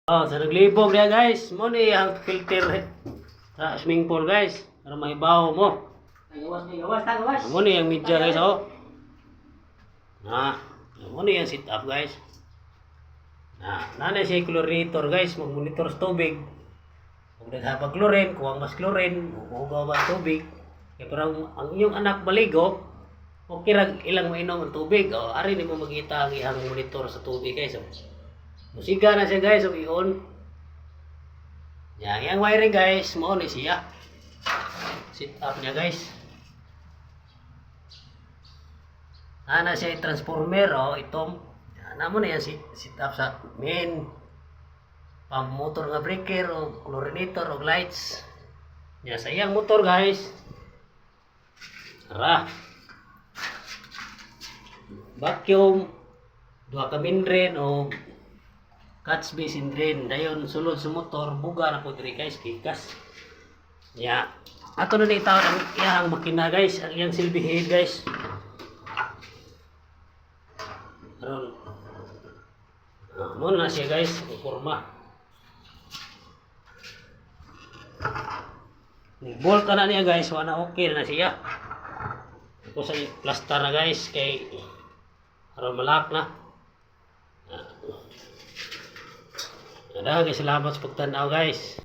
Oh, sa naglibog niya guys, mo ni ang filter sa swimming pool guys, para mahibaw mo. Gawas. Mo ni ang media guys oh. Mo ni ang sit up guys. Nanay siya chlorinator guys, mag-monitor sa tubig. Kung naghapag chlorine, kuwang mas chlorine, hugaw ba tubig. Kaya parang ang inyong anak maligo, okay rag ilang mainom ang tubig. O, ari ni mo makita ang ihang monitor sa tubig guys. Oh. Musika na siya guys, so i-on. Yang wiring guys, mo ni siya. Sit up niya guys. Ana siya transformer o itong. Ana mo na yan sit up sa main pang motor nga breaker o chlorinator o lights. Ya sa iyang motor guys. Tara. Vacuum, duha ka mindrin o catch basin drain. Dayon sulod sa motor, buga na po diri guys, kikas. Ya. Ato na itawag ang iyang makina guys, ang iyang silbi head guys. Karon. Muna siya guys, forma. Ni-bolt na niya guys, wala okay na siya. Ako sa plaster na guys, kay karon malak na. Salamat sa pagtanaw guys.